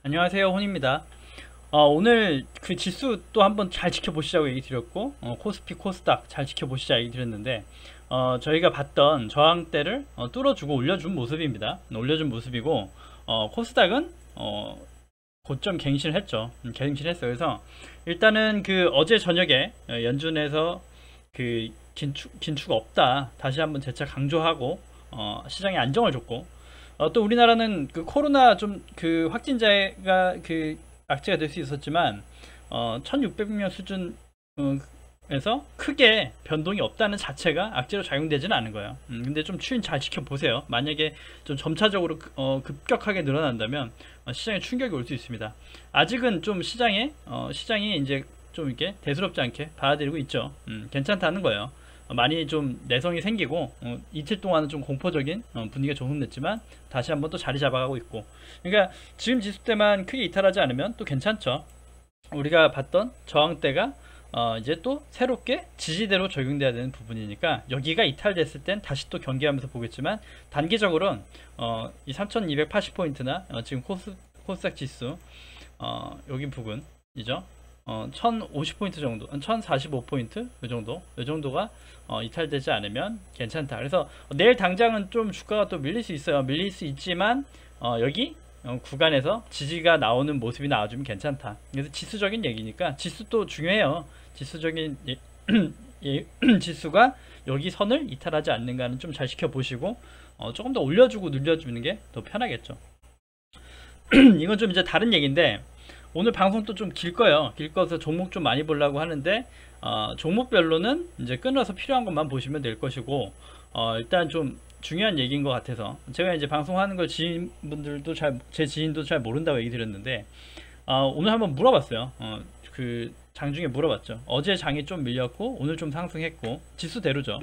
안녕하세요, 혼입니다. 오늘 그 지수 또 한번 잘 지켜보시자고 얘기 드렸고, 코스피, 코스닥 잘 지켜보시자 얘기 드렸는데, 저희가 봤던 저항대를 뚫어주고 올려준 모습입니다. 올려준 모습이고, 코스닥은 고점 갱신을 했죠. 갱신했어요. 그래서 일단은 그 어제 저녁에 연준에서 그 긴축 없다 다시 한번 재차 강조하고 시장에 안정을 줬고, 또 우리나라는 그 코로나 좀 그 확진자가 그 악재가 될 수 있었지만 1600명 수준에서 크게 변동이 없다는 자체가 악재로 작용되지는 않은 거예요. 근데 좀 추인 잘 지켜보세요. 만약에 좀 점차적으로 급격하게 늘어난다면 시장에 충격이 올 수 있습니다. 아직은 좀 시장이 이제 좀 이렇게 대수롭지 않게 받아들이고 있죠. 괜찮다는 거예요. 많이 좀 내성이 생기고 이틀 동안은 좀 공포적인 분위기가 조성됐지만 다시 한번 또 자리 잡아가고 있고, 그러니까 지금 지수 때만 크게 이탈하지 않으면 또 괜찮죠. 우리가 봤던 저항대가 이제 또 새롭게 지지대로 적용돼야 되는 부분이니까 여기가 이탈됐을 땐 다시 또 경계하면서 보겠지만, 단기적으로는 이 3280포인트나 지금 코스닥 지수 여기 부근이죠. 1050포인트 정도, 1045포인트 이 정도가 이탈되지 않으면 괜찮다. 그래서 내일 당장은 좀 주가가 또 밀릴 수 있어요. 밀릴 수 있지만 여기 구간에서 지지가 나오는 모습이 나와주면 괜찮다. 그래서 지수적인 얘기니까 지수도 중요해요. 지수적인 지수가 여기 선을 이탈하지 않는가는 좀 잘 지켜보시고 조금 더 올려주고 늘려주는 게 더 편하겠죠. 이건 좀 이제 다른 얘기인데, 오늘 방송도 좀 길 거예요. 길 거서 종목 좀 많이 보려고 하는데 종목별로는 이제 끊어서 필요한 것만 보시면 될 것이고, 일단 좀 중요한 얘기인 것 같아서 제가 이제 방송하는 걸 지인분들도 제 지인도 잘 모른다고 얘기 드렸는데, 오늘 한번 물어봤어요. 그 장중에 물어봤죠. 어제 장이 좀 밀렸고 오늘 좀 상승했고 지수대로죠.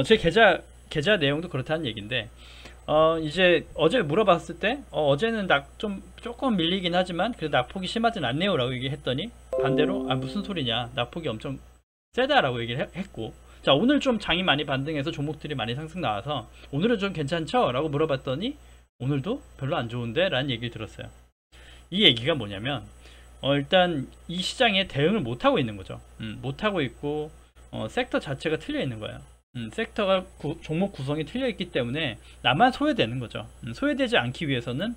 제 계좌 내용도 그렇다는 얘기인데, 이제 어제 물어봤을 때 어제는 조금 밀리긴 하지만 그래도 낙폭이 심하진 않네요 라고 얘기했더니, 반대로 무슨 소리냐, 낙폭이 엄청 세다 라고 얘기를 했고, 자 오늘 좀 장이 많이 반등해서 종목들이 많이 상승 나와서 오늘은 좀 괜찮죠? 라고 물어봤더니 오늘도 별로 안 좋은데 라는 얘기를 들었어요. 이 얘기가 뭐냐면 일단 이 시장에 대응을 못하고 있는 거죠. 못하고 있고 섹터 자체가 틀려 있는 거예요. 섹터가 종목 구성이 틀려 있기 때문에 나만 소외되는 거죠. 소외되지 않기 위해서는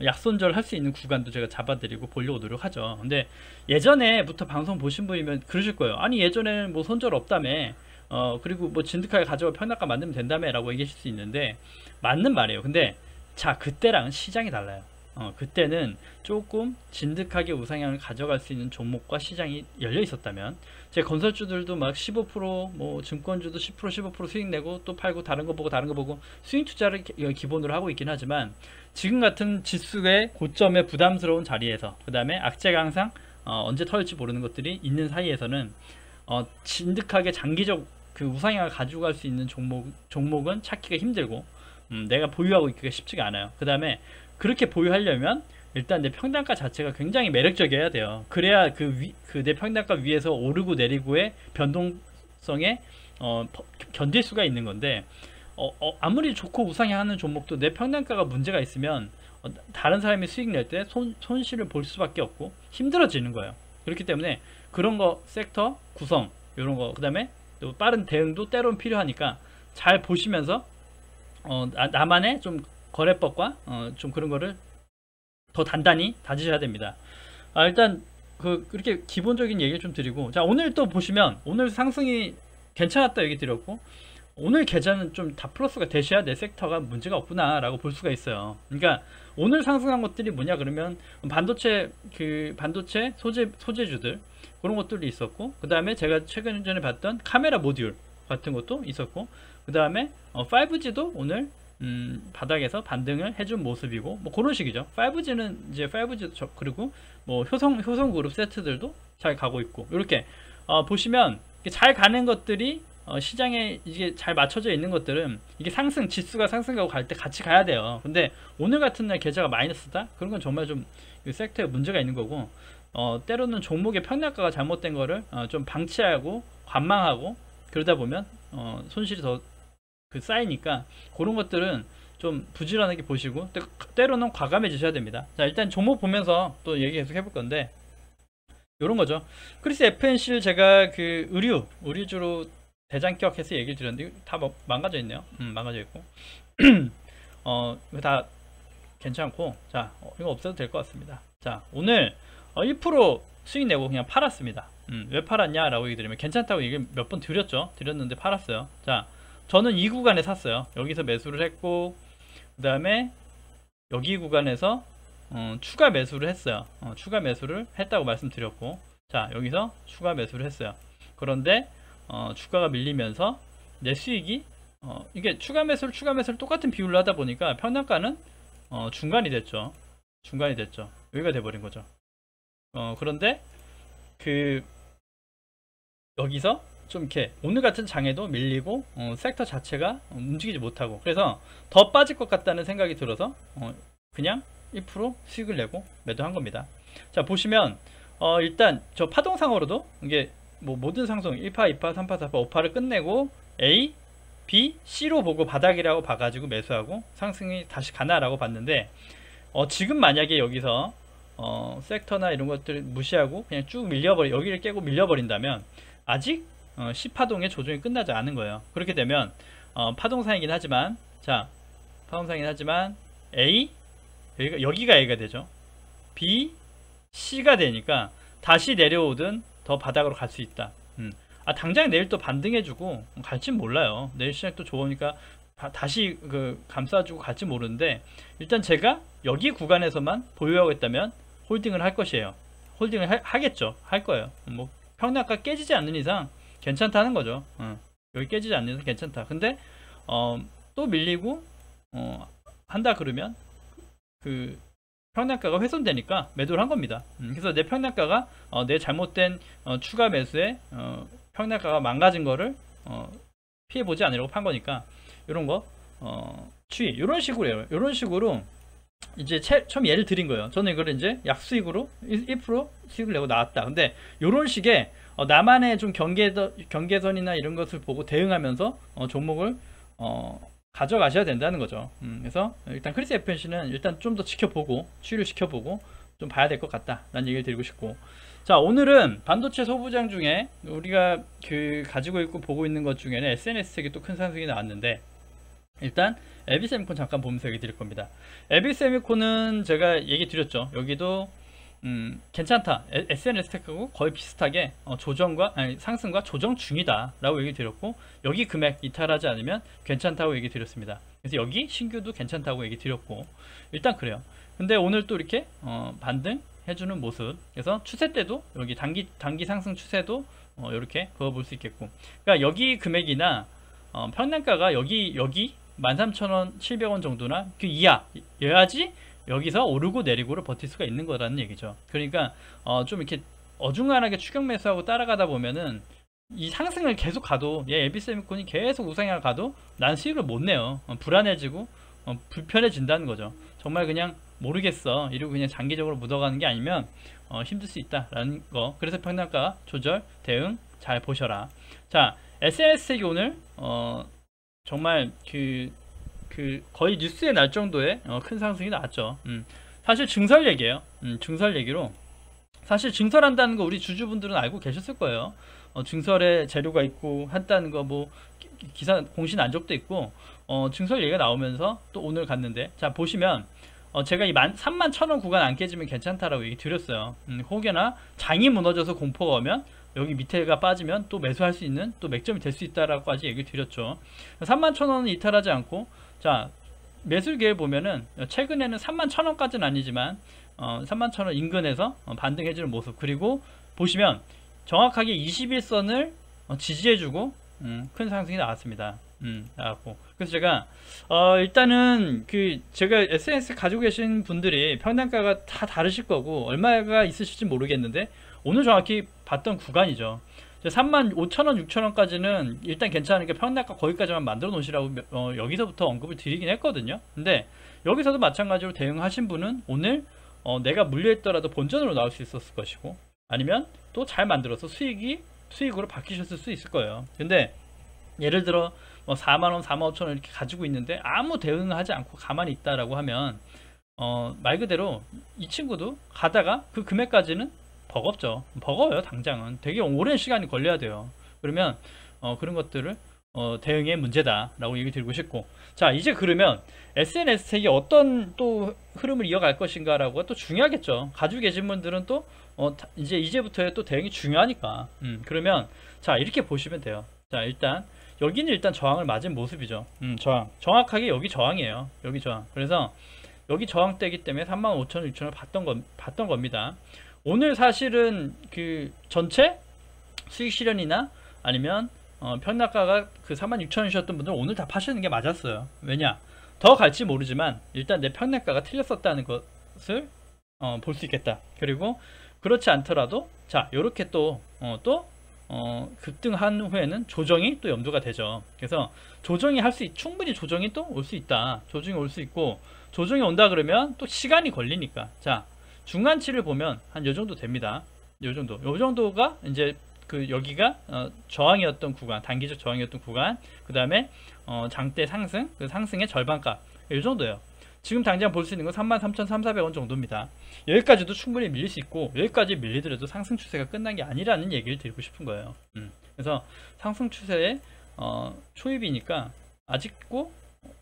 약손절 할 수 있는 구간도 제가 잡아드리고 보려고 노력하죠. 근데 예전에부터 방송 보신 분이면 그러실 거예요. 아니 예전에는 뭐 손절 없다며, 그리고 뭐 진득하게 가져가 평단가 만들면 된다며 라고 얘기하실 수 있는데, 맞는 말이에요. 근데 자, 그때랑은 시장이 달라요. 그때는 조금 진득하게 우상향을 가져갈 수 있는 종목과 시장이 열려 있었다면, 제 건설주들도 막 15%, 뭐 증권주도 10% 15% 수익 내고 또 팔고 다른 거 보고 수익 투자를 기본으로 하고 있긴 하지만, 지금 같은 지수의 고점의 부담스러운 자리에서, 그 다음에 악재가 항상 언제 터질지 모르는 것들이 있는 사이에서는 진득하게 장기적 그 우상향을 가져갈 수 있는 종목은 찾기가 힘들고, 내가 보유하고 있기가 쉽지가 않아요. 그 다음에 그렇게 보유하려면 일단 내 평단가 자체가 굉장히 매력적이어야 돼요. 그래야 그 내 평단가 위에서 오르고 내리고의 변동성에 견딜 수가 있는 건데, 아무리 좋고 우상향하는 종목도 내 평단가가 문제가 있으면 다른 사람이 수익 낼 때 손실을 볼 수밖에 없고 힘들어지는 거예요. 그렇기 때문에 그런 거 섹터 구성 이런 거, 그 다음에 또 빠른 대응도 때로는 필요하니까 잘 보시면서 나만의 좀 거래법과 좀 그런 거를 더 단단히 다지셔야 됩니다. 일단 그렇게 기본적인 얘기를 좀 드리고, 자 오늘 또 보시면 오늘 상승이 괜찮았다 얘기 드렸고, 오늘 계좌는 좀 다 플러스가 되셔야 내 섹터가 문제가 없구나 라고 볼 수가 있어요. 그러니까 오늘 상승한 것들이 뭐냐 그러면 반도체 소재주들 그런 것들도 있었고, 그 다음에 제가 최근 전에 봤던 카메라 모듈 같은 것도 있었고, 그 다음에 5G도 오늘 바닥에서 반등을 해준 모습이고, 뭐 그런 식이죠. 5G는 이제 5G 그리고 뭐 효성 그룹 세트들도 잘 가고 있고, 이렇게 보시면 잘 가는 것들이 시장에 이게 잘 맞춰져 있는 것들은 이게 지수가 상승하고 갈 때 같이 가야 돼요. 근데 오늘 같은 날 계좌가 마이너스다? 그런 건 정말 좀 섹터에 문제가 있는 거고, 때로는 종목의 평단가가 잘못된 거를 좀 방치하고 관망하고 그러다 보면 손실이 더 쌓이니까, 그런 것들은 좀 부지런하게 보시고 때로는 과감해지셔야 됩니다. 자, 일단 종목 보면서 또 얘기 계속 해볼 건데, 요런 거죠. 크리스 FNC를 제가 그 의류주로 대장격해서 얘기를 드렸는데 다 망가져 있네요. 망가져 있고 이거 다 괜찮고, 자, 이거 없어도 될 것 같습니다. 자, 오늘 1% 수익 내고 그냥 팔았습니다. 왜 팔았냐 라고 얘기 드리면, 괜찮다고 얘기 몇 번 드렸는데 팔았어요. 자, 저는 이 구간에 샀어요. 여기서 매수를 했고, 그 다음에 여기 구간에서 추가 매수를 했어요. 추가 매수를 했다고 말씀드렸고, 자, 여기서 추가 매수를 했어요. 그런데 주가가 밀리면서 내 수익이 이게 추가 매수를 똑같은 비율로 하다 보니까 평단가는 중간이 됐죠. 여기가 돼버린 거죠. 그런데 여기서 좀 이렇게 오늘 같은 장에도 밀리고 섹터 자체가 움직이지 못하고, 그래서 더 빠질 것 같다는 생각이 들어서 그냥 1% 수익을 내고 매도한 겁니다. 자, 보시면 일단 저 파동상으로도 이게 뭐 모든 상승 1파, 2파, 3파, 4파, 5파를 끝내고 A, B, C로 보고 바닥이라고 봐가지고 매수하고 상승이 다시 가나라고 봤는데, 지금 만약에 여기서 섹터나 이런 것들 무시하고 그냥 쭉 여기를 깨고 밀려버린다면 아직 C파동의 조정이 끝나지 않은 거예요. 그렇게 되면 파동상이긴 하지만, 자, 파동상이긴 하지만 A, 여기가 A가 되죠. B, C가 되니까 다시 내려오든 더 바닥으로 갈 수 있다. 당장 내일 또 반등해주고 갈진 몰라요. 내일 시장 또 좋으니까 다시 감싸주고 갈지 모르는데, 일단 제가 여기 구간에서만 보유하겠다면 홀딩을 할 것이에요. 홀딩을 하겠죠. 할 거예요. 뭐 평단가 깨지지 않는 이상 괜찮다는 거죠. 여기 깨지지 않는 이상 괜찮다. 근데 또 밀리고 한다 그러면 평단가가 훼손되니까 매도를 한 겁니다. 그래서 내 평단가가 내 잘못된 추가 매수에 평단가가 망가진 거를 피해보지 않으려고 판 거니까, 이런 거 추이 이런 식으로 해요. 이런 식으로 이제 처음 예를 드린 거예요. 저는 이걸 이제 약수익으로 1% 수익을 내고 나왔다. 근데 이런 식의 나만의 좀 경계선이나 이런 것을 보고 대응하면서 종목을 가져가셔야 된다는 거죠. 그래서 일단 크리스 FNC는 일단 좀 더 지켜보고 추이를 지켜보고 좀 봐야 될 것 같다 라는 얘기를 드리고 싶고, 자, 오늘은 반도체 소부장 중에 우리가 가지고 있고 보고 있는 것 중에는 SNS텍이 또 큰 상승이 나왔는데, 일단 LB세미콘 잠깐 보면서 얘기 드릴 겁니다. LB세미콘은 제가 얘기 드렸죠. 여기도 괜찮다. SNS텍하고 거의 비슷하게 상승과 조정 중이다 라고 얘기 드렸고, 여기 금액 이탈하지 않으면 괜찮다고 얘기 드렸습니다. 그래서 여기 신규도 괜찮다고 얘기 드렸고, 일단 그래요. 근데 오늘 또 이렇게 반등 해주는 모습, 그래서 추세 때도 여기 단기 상승 추세도 이렇게 그어볼 수 있겠고, 그러니까 여기 금액이나 평단가가 여기 13,000원, 700원 정도나 그 이하여야지 여기서 오르고 내리고를 버틸 수가 있는 거라는 얘기죠. 그러니까 좀 이렇게 어중간하게 추격 매수하고 따라가다 보면은 이 상승을 계속 가도, LB세미콘이 계속 우상향을 가도 난 수익을 못 내요. 불안해지고 불편해진다는 거죠. 정말 그냥 모르겠어 이러고 그냥 장기적으로 묻어가는 게 아니면 힘들 수 있다라는 거. 그래서 평단가 조절 대응 잘 보셔라. 자, SNS텍이 오늘 정말 거의 뉴스에 날 정도의 큰 상승이 나왔죠. 사실 증설 얘기예요. 증설 얘기로, 사실 증설한다는 거 우리 주주분들은 알고 계셨을 거예요. 증설에 재료가 있고 한다는 거, 뭐 기사 공시 난 적도 있고, 증설 얘기가 나오면서 또 오늘 갔는데, 자, 보시면 제가 이 31,000원 구간 안 깨지면 괜찮다라고 얘기 드렸어요. 혹여나 장이 무너져서 공포가 오면 여기 밑에가 빠지면 또 매수할 수 있는 또 맥점이 될 수 있다라고까지 얘기 드렸죠. 31,000원은 이탈하지 않고, 자, 매수 기회 보면은 최근에는 31,000원까지는 아니지만 31,000원 인근에서 반등해주는 모습, 그리고 보시면 정확하게 21선을 지지해주고 큰 상승이 나왔습니다. 나왔고, 그래서 제가 일단은 제가 SNS 가지고 계신 분들이 평단가가 다 다르실 거고 얼마가 있으실지 모르겠는데, 오늘 정확히 봤던 구간이죠. 35,000원, 6,000원까지는 일단 괜찮으니까 평단가 거기까지만 만들어 놓으시라고 여기서부터 언급을 드리긴 했거든요. 근데 여기서도 마찬가지로 대응하신 분은 오늘 내가 물려있더라도 본전으로 나올 수 있었을 것이고, 아니면 또 잘 만들어서 수익으로 바뀌셨을 수 있을 거예요. 근데 예를 들어 4만원 4만 5천원 이렇게 가지고 있는데 아무 대응을 하지 않고 가만히 있다라고 하면 말 그대로 이 친구도 가다가 그 금액까지는 버겁죠. 버거워요. 당장은 되게 오랜 시간이 걸려야 돼요. 그러면 그런 것들을 대응의 문제다 라고 얘기 드리고 싶고, 자 이제 그러면 SNS 색이 어떤 또 흐름을 이어갈 것인가 라고 또 중요하겠죠. 가지고 계신 분들은 또 이제부터의 또 대응이 중요하니까. 그러면 자 이렇게 보시면 돼요. 자 일단 여기는 일단 저항을 맞은 모습이죠. 저항 정확하게 여기 저항이에요. 여기 저항. 그래서 여기 저항대이기 때문에 35,000원 6,000원을 봤던 겁니다. 오늘 사실은 그 전체 수익 실현이나 아니면 평락가가 그 46,000원이셨던 분들 오늘 다 파시는 게 맞았어요. 왜냐? 더 갈지 모르지만 일단 내 평락가가 틀렸었다는 것을 볼 수 있겠다. 그리고 그렇지 않더라도 자 요렇게 또 급등한 후에는 조정이 또 염두가 되죠. 그래서 조정이 충분히 조정이 또 올 수 있다. 조정이 올 수 있고, 조정이 온다 그러면 또 시간이 걸리니까, 자 중간치를 보면 한 요 정도 됩니다. 요 정도가 이제 그 여기가 저항이었던 구간, 단기적 저항이었던 구간, 그 다음에 장대 상승, 그 상승의 절반값, 이 정도예요. 지금 당장 볼 수 있는 건 33,400원 정도입니다. 여기까지도 충분히 밀릴 수 있고, 여기까지 밀리더라도 상승 추세가 끝난 게 아니라는 얘기를 드리고 싶은 거예요. 그래서 상승 추세의 초입이니까 아직도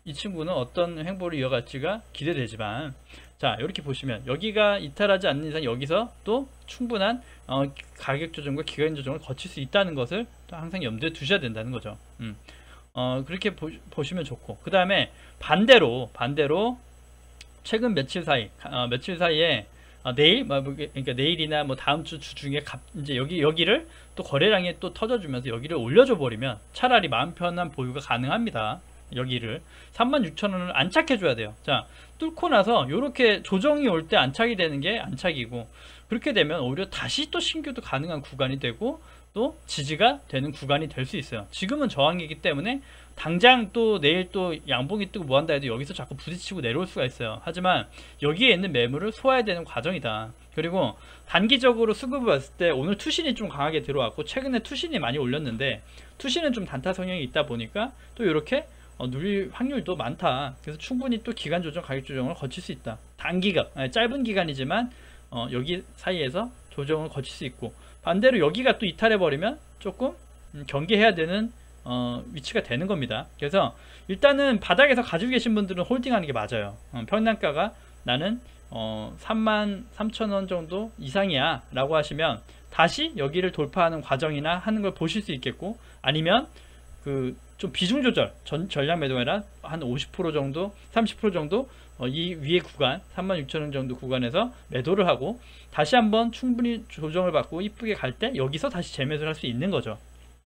이 친구는 어떤 행보를 이어갈지가 기대되지만, 자 이렇게 보시면 여기가 이탈하지 않는 이상 여기서 또 충분한 가격 조정과 기간 조정을 거칠 수 있다는 것을 또 항상 염두에 두셔야 된다는 거죠. 그렇게 보시면 좋고, 그 다음에 반대로 최근 며칠 사이에 내일 그러니까 내일이나 뭐 다음 주 중에 이제 여기를 또 거래량이 또 터져주면서 여기를 올려줘 버리면 차라리 마음 편한 보유가 가능합니다. 여기를 36,000원을 안착해 줘야 돼요. 자 뚫고 나서 이렇게 조정이 올 때 안착이 되는 게 안착이고, 그렇게 되면 오히려 다시 또 신규도 가능한 구간이 되고 또 지지가 되는 구간이 될 수 있어요. 지금은 저항이기 때문에 당장 또 내일 또 양봉이 뜨고 뭐 한다 해도 여기서 자꾸 부딪히고 내려올 수가 있어요. 하지만 여기에 있는 매물을 소화해야 되는 과정이다. 그리고 단기적으로 수급을 봤을 때 오늘 투신이 좀 강하게 들어왔고, 최근에 투신이 많이 올렸는데 투신은 좀 단타 성향이 있다 보니까 또 이렇게 누릴 확률도 많다. 그래서 충분히 또 기간 조정, 가격 조정을 거칠 수 있다. 단기간, 짧은 기간이지만 여기 사이에서 조정을 거칠 수 있고, 반대로 여기가 또 이탈해 버리면 조금 경계해야 되는 위치가 되는 겁니다. 그래서 일단은 바닥에서 가지고 계신 분들은 홀딩하는 게 맞아요. 평단가가 나는 33,000원 정도 이상이야 라고 하시면 다시 여기를 돌파하는 과정이나 하는 걸 보실 수 있겠고, 아니면 그 좀 비중 조절, 전략 매도가 아니라 한 50% 정도 30% 정도 이 위에 구간 36,000원 정도 구간에서 매도를 하고 다시 한번 충분히 조정을 받고 이쁘게 갈 때 여기서 다시 재매수를 할 수 있는 거죠.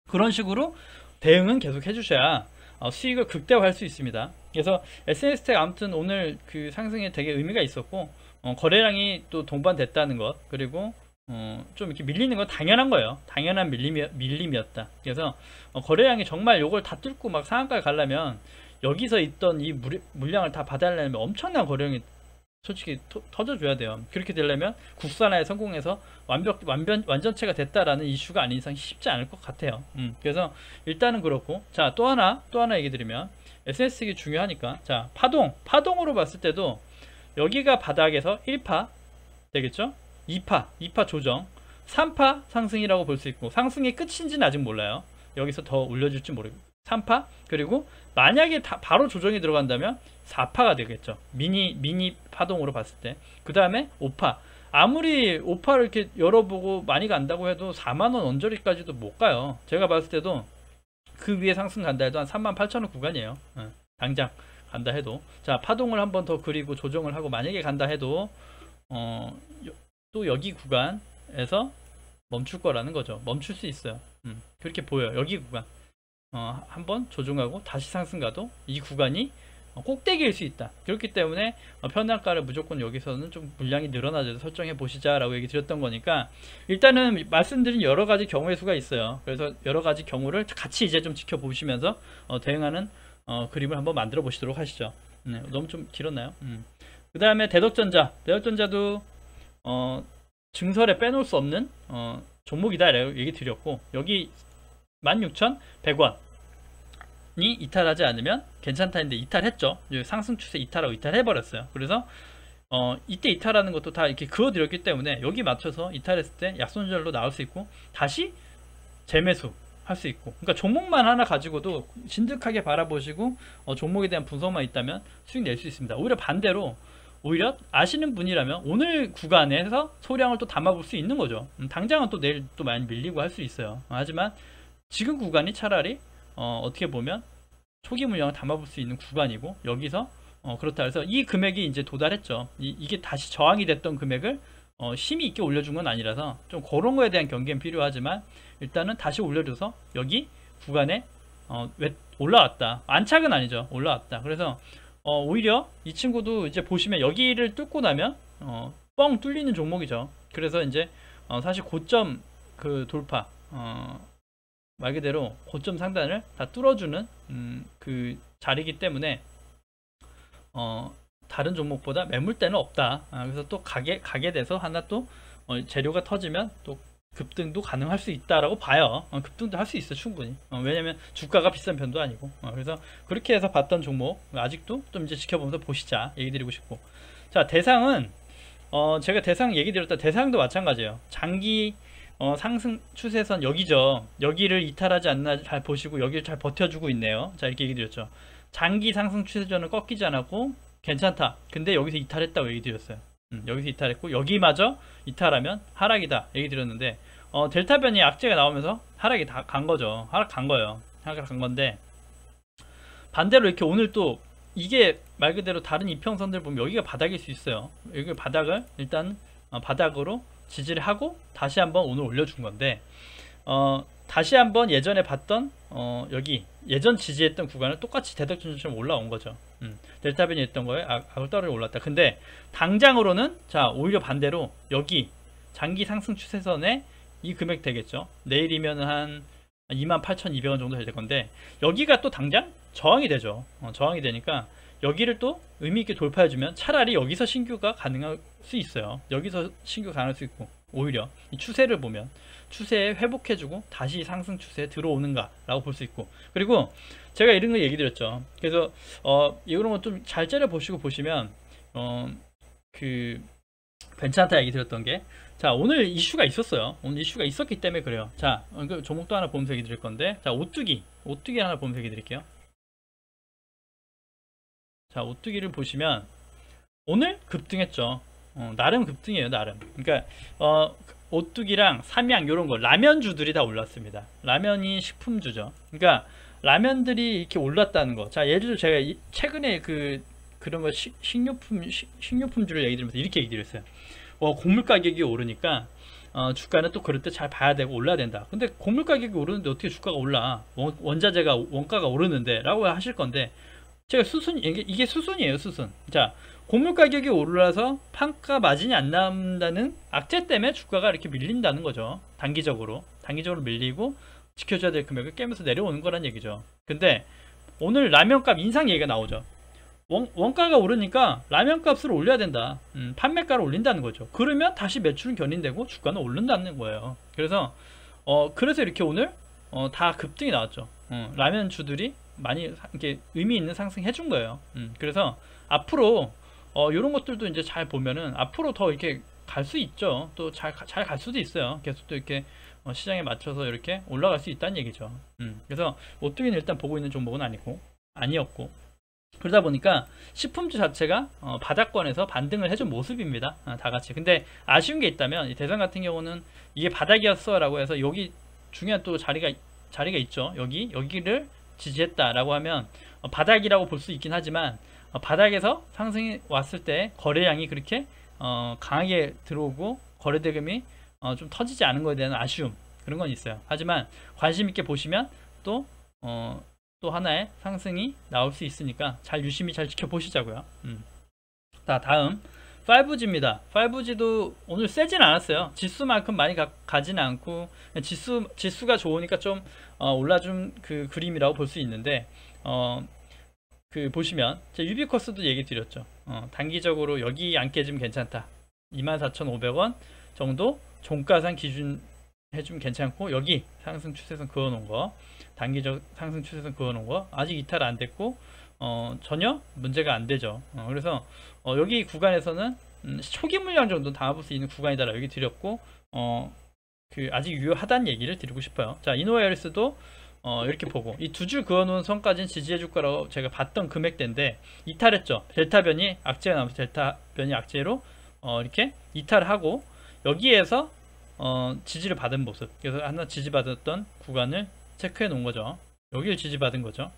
그런 식으로 대응은 계속 해주셔야 수익을 극대화할 수 있습니다. 그래서 SNS텍 아무튼 오늘 그 상승에 되게 의미가 있었고, 거래량이 또 동반됐다는 것, 그리고 좀 이렇게 밀리는 건 당연한 거예요. 당연한 밀림이었다. 그래서 거래량이 정말 요걸 다 뚫고 막 상한가를 가려면 여기서 있던 이 물량을 다 받아내려면 엄청난 거래량이 솔직히 터져줘야 돼요. 그렇게 되려면 국산화에 성공해서 완전체가 됐다라는 이슈가 아닌 이상 쉽지 않을 것 같아요. 그래서 일단은 그렇고, 자 또 하나 얘기 드리면 SNS텍이 중요하니까, 자 파동으로 봤을 때도 여기가 바닥에서 1파 되겠죠? 2파 조정, 3파 상승이라고 볼 수 있고, 상승의 끝인지는 아직 몰라요. 여기서 더 올려줄지 모르고 3파, 그리고 만약에 바로 조정이 들어간다면 4파가 되겠죠. 미니 파동으로 봤을 때. 그 다음에 5파, 아무리 5파를 이렇게 열어보고 많이 간다고 해도 4만원 언저리까지도 못 가요. 제가 봤을 때도 그 위에 상승 간다 해도 한 38,000원 구간이에요. 당장 간다 해도. 자 파동을 한번 더 그리고 조정을 하고 만약에 간다 해도 또 여기 구간에서 멈출 거라는 거죠. 멈출 수 있어요. 그렇게 보여요. 여기 구간 한번 조정하고 다시 상승 가도 이 구간이 꼭대기일 수 있다. 그렇기 때문에 편단가를 무조건 여기서는 좀 물량이 늘어나져서 설정해 보시자 라고 얘기 드렸던 거니까, 일단은 말씀드린 여러 가지 경우의 수가 있어요. 그래서 여러 가지 경우를 같이 이제 좀 지켜보시면서 대응하는 그림을 한번 만들어 보시도록 하시죠. 너무 좀 길었나요? 그 다음에 대덕전자도 증설에 빼놓을 수 없는 종목이다 라고 얘기 드렸고, 여기 16,100원 이탈하지 않으면 괜찮다 했는데 이탈했죠. 상승 추세 이탈하고 이탈해버렸어요. 그래서 이때 이탈하는 것도 다 이렇게 그어드렸기 때문에 여기 맞춰서 이탈했을 때 약손절로 나올 수 있고 다시 재매수 할 수 있고, 그러니까 종목만 하나 가지고도 진득하게 바라보시고 종목에 대한 분석만 있다면 수익 낼 수 있습니다. 오히려 반대로 오히려 아시는 분이라면 오늘 구간에서 소량을 또 담아볼 수 있는 거죠. 당장은 또 내일 또 많이 밀리고 할 수 있어요. 하지만 지금 구간이 차라리 어떻게 보면 초기 물량을 담아볼 수 있는 구간이고, 여기서 그렇다 해서 이 금액이 이제 도달했죠. 이게 다시 저항이 됐던 금액을 힘이 있게 올려준 건 아니라서 좀 그런 거에 대한 경계는 필요하지만, 일단은 다시 올려줘서 여기 구간에 올라왔다. 안착은 아니죠. 올라왔다. 그래서 오히려 이 친구도 이제 보시면 여기를 뚫고 나면 뻥 뚫리는 종목이죠. 그래서 이제 사실 고점 그 돌파, 말 그대로 고점 상단을 다 뚫어주는 그 자리이기 때문에 다른 종목보다 매물대는 없다. 그래서 또 가게 돼서 하나 또 재료가 터지면 또 급등도 가능할 수 있다라고 봐요. 급등도 할 수 있어 충분히. 왜냐면 주가가 비싼 편도 아니고. 그래서 그렇게 해서 봤던 종목 아직도 좀 이제 지켜보면서 보시자 얘기 드리고 싶고, 자 대상은 제가 대상 얘기 드렸다. 대상도 마찬가지예요. 장기 상승 추세선 여기죠. 여기를 이탈하지 않나 잘 보시고 여기를 잘 버텨주고 있네요. 자 이렇게 얘기 드렸죠. 장기 상승 추세선을 꺾이지 않았고 괜찮다. 근데 여기서 이탈했다고 얘기 드렸어요. 여기서 이탈했고 여기마저 이탈하면 하락이다 얘기 드렸는데, 델타 변이 악재가 나오면서 하락이 다 간 거죠. 하락 간 거예요. 하락 간 건데, 반대로 이렇게 오늘 또 이게 말 그대로 다른 이평선들 보면 여기가 바닥일 수 있어요. 여기 바닥을 일단 바닥으로 지지를 하고 다시 한번 오늘 올려준 건데, 다시 한번 예전에 봤던 여기 예전 지지했던 구간을 똑같이 대덕준처럼 올라온 거죠. 델타 변이 했던 거에 악을 떨어져 올랐다. 근데 당장으로는 자 오히려 반대로 여기 장기 상승 추세선에 이 금액 되겠죠. 내일이면 한 28,200원 정도 될 건데, 여기가 또 당장 저항이 되죠. 저항이 되니까 여기를 또 의미있게 돌파해주면 차라리 여기서 신규가 가능할 수 있어요. 여기서 신규가 가능할 수 있고, 오히려 이 추세를 보면 추세에 회복해주고 다시 상승 추세에 들어오는가 라고 볼 수 있고, 그리고 제가 이런 거 얘기 드렸죠. 그래서 이런 거 좀 잘 째려 보시고 보시면 그 괜찮다 얘기 드렸던 게, 자 오늘 이슈가 있었어요. 오늘 이슈가 있었기 때문에 그래요. 자 그 종목도 하나 보면서 얘기 드릴 건데, 자 오뚜기 하나 보면서 얘기 드릴게요. 자 오뚜기를 보시면 오늘 급등했죠. 나름 급등이에요. 나름. 그러니까 오뚜기랑 삼양 요런 거 라면주들이 다 올랐습니다. 라면이 식품주죠. 그러니까 라면들이 이렇게 올랐다는 거. 자 예를 들어 제가 최근에 그런 거 식료품주를 얘기 드리면서 이렇게 얘기 드렸어요. 곡물 가격이 오르니까 주가는 또 그럴 때 잘 봐야 되고 올라야 된다. 근데 곡물 가격이 오르는데 어떻게 주가가 올라? 원자재가 원가가 오르는데 라고 하실 건데, 제가 이게 수순이에요. 수순. 자 곡물 가격이 올라서 판가 마진이 안 나온다는 악재 때문에 주가가 이렇게 밀린다는 거죠. 단기적으로 밀리고 지켜줘야 될 금액을 깨면서 내려오는 거란 얘기죠. 근데 오늘 라면값 인상 얘기가 나오죠. 원가가 오르니까 라면값을 올려야 된다. 판매가를 올린다는 거죠. 그러면 다시 매출은 견인되고 주가는 오른다는 거예요. 그래서 이렇게 오늘 다 급등이 나왔죠. 라면주들이 많이 이렇게 의미 있는 상승 해준 거예요. 그래서 앞으로 이런 것들도 이제 잘 보면은 앞으로 더 이렇게 갈 수 있죠. 또 잘 갈 수도 있어요. 계속 또 이렇게 시장에 맞춰서 이렇게 올라갈 수 있다는 얘기죠. 그래서 오뚜기는 일단 보고 있는 종목은 아니었고, 그러다 보니까 식품주 자체가 바닥권에서 반등을 해준 모습입니다. 다 같이. 근데 아쉬운 게 있다면 이 대선 같은 경우는 이게 바닥이었어 라고 해서 여기 중요한 또 자리가 있죠. 여기를 지지했다라고 하면 바닥이라고 볼 수 있긴 하지만, 바닥에서 상승이 왔을 때 거래량이 그렇게 강하게 들어오고 거래대금이 좀 터지지 않은 것에 대한 아쉬움, 그런 건 있어요. 하지만 관심 있게 보시면 또 하나의 상승이 나올 수 있으니까 유심히 잘 지켜보시자고요. 자 다음 5G입니다. 5G도 오늘 세진 않았어요. 지수만큼 많이 가지는 않고 지수가 좋으니까 좀 올라준 그 그림이라고 볼 수 있는데, 보시면 유비쿼스도 얘기 드렸죠. 단기적으로 여기 안 깨지면 괜찮다. 24,500원 정도 종가상 기준 해주면 괜찮고, 여기 상승 추세선 그어놓은 거, 단기적 상승 추세선 그어놓은 거 아직 이탈 안 됐고 전혀 문제가 안 되죠. 그래서 여기 구간에서는 초기 물량 정도 담아볼 수 있는 구간이다 여기 드렸고, 아직 유효하다는 얘기를 드리고 싶어요. 자, 이노웨어리스도 이렇게 보고 이 두 줄 그어놓은 선까지는 지지해줄 거라고 제가 봤던 금액대인데 이탈했죠. 델타 변이 악재가 나면서 델타 변이 악재로 이렇게 이탈하고 여기에서 지지를 받은 모습. 그래서 하나 지지받았던 구간을 체크해 놓은 거죠. 여기를 지지받은 거죠.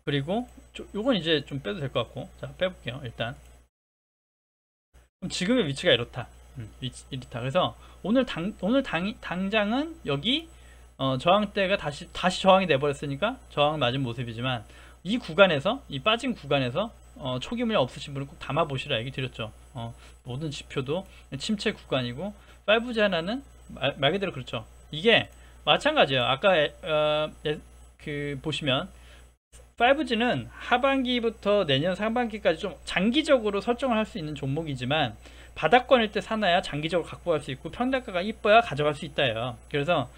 그리고 요건 이제 좀 빼도 될 것 같고, 자, 빼볼게요. 일단 그럼 지금의 위치가 이렇다. 이렇다. 그래서 오늘 당장은 여기 저항대가 다시 저항이 돼버렸으니까 저항 맞은 모습이지만, 이 구간에서, 이 빠진 구간에서 초기 물량 없으신 분은 꼭 담아 보시라 얘기 드렸죠. 모든 지표도 침체 구간이고 5G 하나는 말 그대로 그렇죠. 이게 마찬가지예요. 아까 보시면 5G는 하반기부터 내년 상반기까지 좀 장기적으로 설정을 할 수 있는 종목이지만 바닥권일 때 사놔야 장기적으로 갖고 갈 수 있고 평단가가 이뻐야 가져갈 수 있다요. 그래서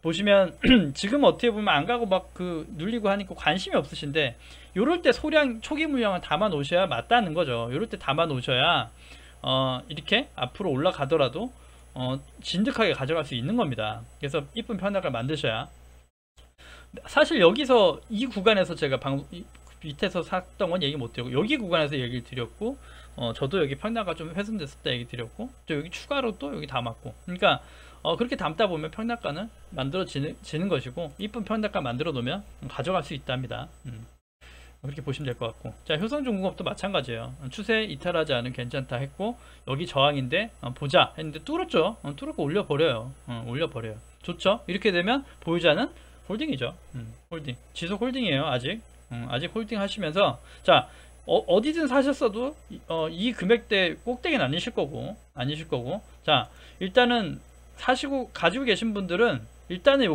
보시면 지금 어떻게 보면 안 가고 막 눌리고 하니까 관심이 없으신데, 요럴 때 소량 초기 물량을 담아 놓으셔야 맞다는 거죠. 요럴 때 담아 놓으셔야 이렇게 앞으로 올라가더라도 진득하게 가져갈 수 있는 겁니다. 그래서 이쁜 평단가를 만드셔야. 사실 여기서 이 구간에서 제가 밑에서 샀던 건 얘기 못 드렸고, 여기 구간에서 얘기를 드렸고, 저도 여기 평단가 좀 훼손됐을 때 얘기 드렸고, 또 여기 추가로 또 여기 담았고, 그러니까 그렇게 담다 보면 평단가는 만들어지는 것이고, 이쁜 평단가 만들어 놓으면 가져갈 수 있답니다. 그렇게 보시면 될 것 같고, 자, 효성중공업도 마찬가지예요. 추세 이탈하지 않으면 괜찮다 했고, 여기 저항인데 보자 했는데 뚫었죠. 뚫었고 올려버려요. 올려버려요. 좋죠. 이렇게 되면 보유자는 홀딩이죠. 홀딩, 지속 홀딩이에요. 아직 홀딩 하시면서, 자, 어디든 사셨어도 이 금액대 꼭대기는 아니실 거고, 자, 일단은 사시고 가지고 계신 분들은 일단은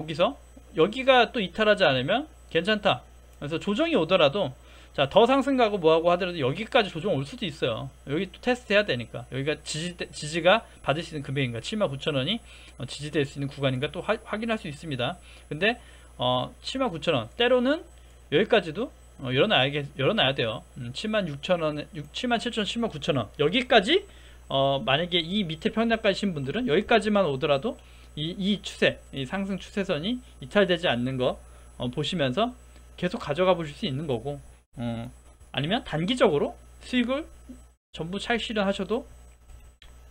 여기가 또 이탈하지 않으면 괜찮다. 그래서 조정이 오더라도, 자, 더 상승 가고 뭐하고 하더라도 여기까지 조정 올 수도 있어요. 여기 또 테스트 해야 되니까. 여기가 지지가 받을 수 있는 금액인가, 79,000원이 지지될 수 있는 구간인가 또 확인할 수 있습니다. 근데 79,000원 때로는 여기까지도 열어놔야 돼요. 76,000원, 77,000원, 79,000원 여기까지 만약에 이 밑에 평단가이신 분들은 여기까지만 오더라도 이 추세, 이 상승 추세선이 이탈되지 않는 거 보시면서 계속 가져가 보실 수 있는 거고, 아니면 단기적으로 수익을 전부 차익 실현하셔도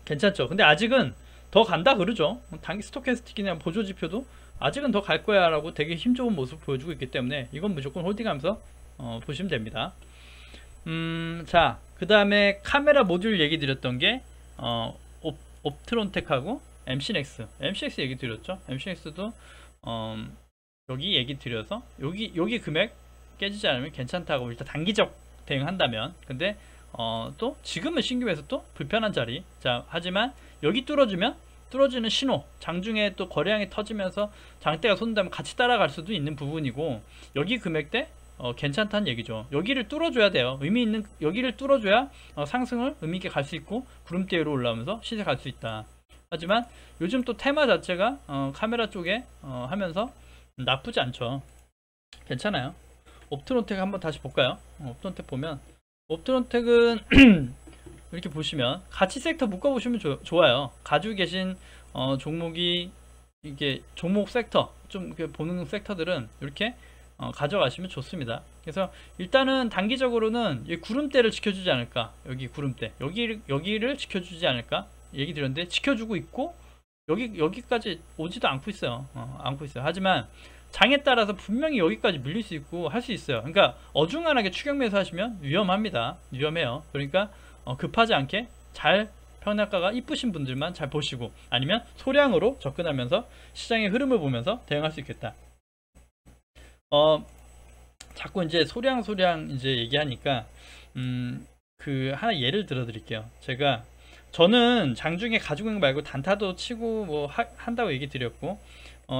괜찮죠. 근데 아직은 더 간다 그러죠. 단기 스토캐스틱이나 보조지표도 아직은 더 갈 거야 라고 되게 힘 좋은 모습 보여주고 있기 때문에 이건 무조건 홀딩하면서 보시면 됩니다. 자, 그 다음에 카메라 모듈 얘기 드렸던 게 옵트론텍하고 MC넥스 얘기 드렸죠. MC넥스도 여기 얘기 드려서 여기 금액 깨지지 않으면 괜찮다고 일단 단기적 대응한다면. 근데 또 지금은 신규에서 또 불편한 자리. 자, 하지만 여기 뚫어지는 신호, 장중에 또 거래량이 터지면서 장대가 솟는다면 같이 따라갈 수도 있는 부분이고, 여기 금액대 괜찮다는 얘기죠. 여기를 뚫어줘야 돼요. 여기를 뚫어줘야 상승을 의미있게 갈 수 있고 구름대 위로 올라오면서 시세 갈 수 있다. 하지만 요즘 또 테마 자체가 카메라 쪽에 하면서 나쁘지 않죠. 괜찮아요. 옵트론텍 한번 다시 볼까요? 옵트론텍 보면, 옵트론텍은 이렇게 보시면 가치 섹터 묶어보시면 좋아요. 가지고 계신 종목이, 이게 종목 섹터 좀 이렇게 보는 섹터들은 이렇게 가져가시면 좋습니다. 그래서 일단은 단기적으로는 이 구름대를 지켜주지 않을까, 여기 구름대 여기를 지켜주지 않을까 얘기 드렸는데 지켜주고 있고, 여기까지 오지도 않고 있어요. 하지만 장에 따라서 분명히 여기까지 밀릴 수 있고 할 수 있어요. 그러니까 어중간하게 추격 매수 하시면 위험해요. 그러니까 급하지 않게 잘 평단가가 이쁘신 분들만 잘 보시고, 아니면 소량으로 접근하면서 시장의 흐름을 보면서 대응할 수 있겠다. 자꾸 이제 소량 이제 얘기하니까 하나 예를 들어 드릴게요. 저는 장중에 가지고 있는 거 말고 단타도 치고 뭐 한다고 얘기 드렸고,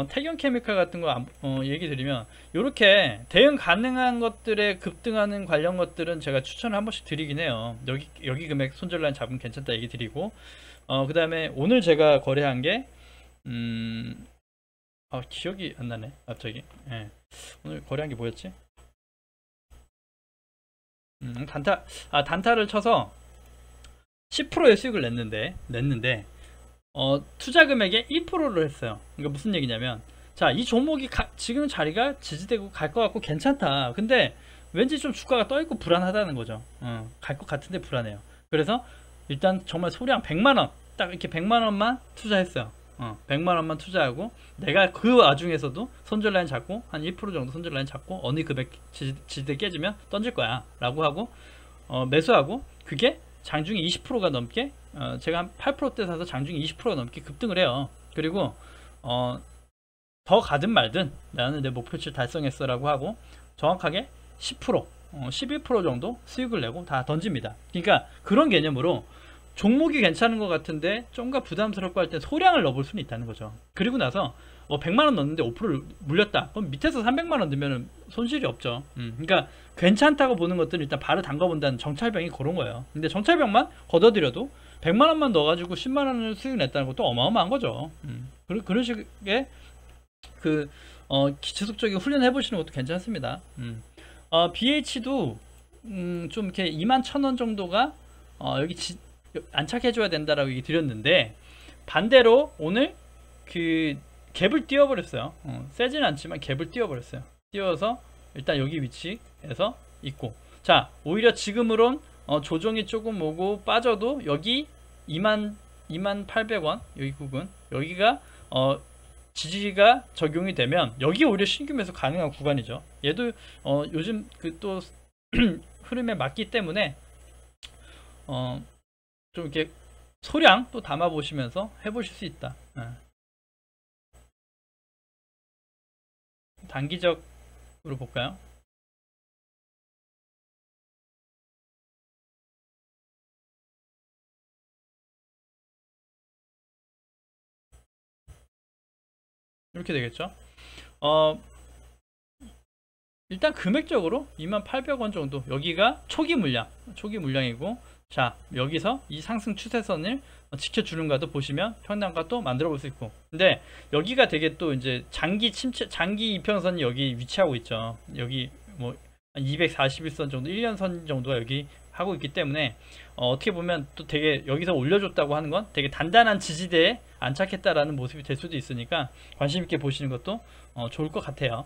태경 케미칼 같은 거 얘기 드리면 이렇게 대응 가능한 것들에 급등하는 관련 것들은 제가 추천을 한 번씩 드리긴 해요. 여기 금액 손절 라인 잡으면 괜찮다 얘기 드리고, 그 다음에 오늘 제가 거래한 게 기억이 안 나네 갑자기. 예. 오늘 거래한 게 뭐였지? 단타를 쳐서 10%의 수익을 냈는데 투자 금액의 1%를 했어요. 그러니까 무슨 얘기냐면, 자, 이 종목이 지금 자리가 지지되고 갈 것 같고 괜찮다. 근데 왠지 좀 주가가 떠 있고 불안하다는 거죠. 갈 것 같은데 불안해요. 그래서 일단 정말 소량 100만원, 딱 이렇게 100만원만 투자했어요. 100만원만 투자하고, 내가 그 와중에서도 손절 라인 잡고 한 1% 정도 손절 라인 잡고 어느 금액 지지대 깨지면 던질 거야 라고 하고 매수하고, 그게 장중에 20%가 넘게 제가 한 8%대 사서 장중에 20%가 넘게 급등을 해요. 그리고 더 가든 말든 나는 내 목표치를 달성했어 라고 하고 정확하게 10% 11% 정도 수익을 내고 다 던집니다. 그러니까 그런 개념으로 종목이 괜찮은 것 같은데 좀가 부담스럽고 할 때 소량을 넣어볼 수는 있다는 거죠. 그리고 나서 100만원 넣었는데 5%를 물렸다, 그럼 밑에서 300만원 넣으면 손실이 없죠. 그러니까 괜찮다고 보는 것들은 일단 발을 담가본다는 정찰병이 그런 거예요. 근데 정찰병만 걷어들여도 100만원만 넣어가지고 10만원을 수익 냈다는 것도 어마어마한 거죠. 그런 식의 지속적인 훈련 해보시는 것도 괜찮습니다. BH도 좀 이렇게 21,000원 정도가 여기 안착해줘야 된다라고 얘기 드렸는데, 반대로 오늘 그 갭을 띄워버렸어요. 세지는 않지만 갭을 띄워버렸어요. 띄워서 일단 여기 위치에서 있고, 자, 오히려 지금으론 조정이 조금 오고 빠져도 여기 28,000원 여기 구간, 여기가 지지가 적용이 되면 여기 오히려 신규 매수 가능한 구간이죠. 얘도 요즘 그 또 흐름에 맞기 때문에 좀 이렇게 소량 또 담아 보시면서 해보실 수 있다. 단기적으로 볼까요? 이렇게 되겠죠. 일단 금액적으로 28,000원 정도, 여기가 초기 물량이고, 자, 여기서 이 상승 추세선을 지켜주는가도 보시면 평단가 또 만들어 볼 수 있고, 근데 여기가 되게 또 이제 장기 이평선이 여기 위치하고 있죠. 여기 뭐 241선 정도, 1년선 정도가 여기 하고 있기 때문에 어떻게 보면 또 되게 여기서 올려줬다고 하는 건 되게 단단한 지지대에 안착했다라는 모습이 될 수도 있으니까 관심 있게 보시는 것도 좋을 것 같아요.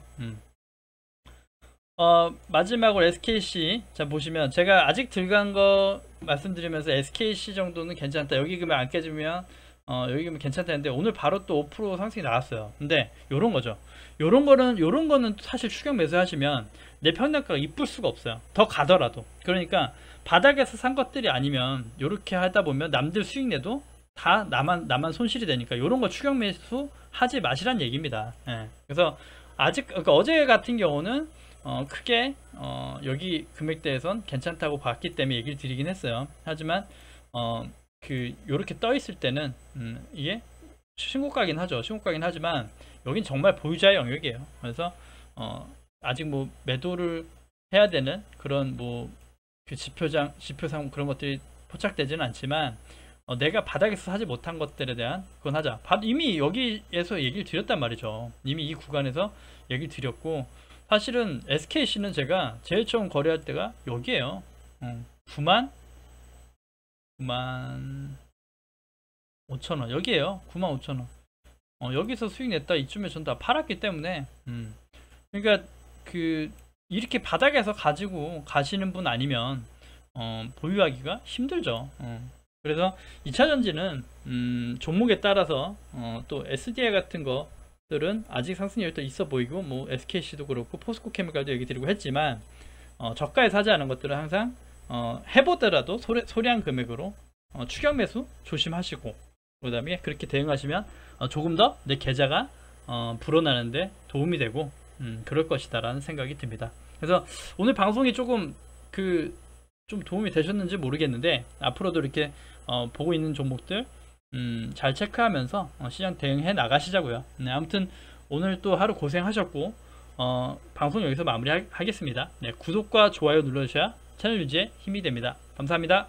마지막으로 SKC, 자 보시면 제가 아직 들어간 거 말씀드리면서 SKC 정도는 괜찮다, 여기 금액 안 깨지면 여기 금액 괜찮다는데, 오늘 바로 또 5% 상승이 나왔어요. 근데 요런 거죠. 요런 거는 사실 추격 매수 하시면 내 평단가가 이쁠 수가 없어요, 더 가더라도. 그러니까 바닥에서 산 것들이 아니면 요렇게 하다 보면 남들 수익 내도 다 나만 손실이 되니까 요런 거 추격 매수 하지 마시란 얘기입니다. 예. 그래서 그러니까 어제 같은 경우는 크게 여기 금액대에선 괜찮다고 봤기 때문에 얘기를 드리긴 했어요. 하지만 요렇게 떠 있을 때는 이게 신고가긴 하죠. 신고가긴 하지만 여긴 정말 보유자의 영역이에요. 그래서 아직 뭐 매도를 해야 되는 그런 뭐 그 지표상 그런 것들이 포착되지는 않지만, 내가 바닥에서 사지 못한 것들에 대한 그건 하자. 이미 여기에서 얘기를 드렸단 말이죠. 이미 이 구간에서 얘기를 드렸고, 사실은 SKC는 제가 제일 처음 거래할 때가 여기에요. 95,000원 여기에요. 95,000원. 여기서 수익 냈다 이쯤에 전 다 팔았기 때문에 그러니까 이렇게 바닥에서 가지고 가시는 분 아니면 보유하기가 힘들죠. 그래서 2차전지는 종목에 따라서 또 SDI 같은 것들은 아직 상승률이 또 있어 보이고, 뭐 SKC도 그렇고 포스코 케미칼도 얘기 드리고 했지만, 저가에 사지 않은 것들은 항상 해보더라도 소량 금액으로 추격 매수 조심하시고, 그 다음에 그렇게 대응하시면 조금 더 내 계좌가 불어나는데 도움이 되고 그럴 것이다 라는 생각이 듭니다. 그래서 오늘 방송이 조금 좀 도움이 되셨는지 모르겠는데, 앞으로도 이렇게 보고 있는 종목들 잘 체크하면서 시장 대응해 나가시자고요. 네, 아무튼 오늘 또 하루 고생하셨고 방송 여기서 마무리 하겠습니다. 네, 구독과 좋아요 눌러주셔야 채널 유지에 힘이 됩니다. 감사합니다.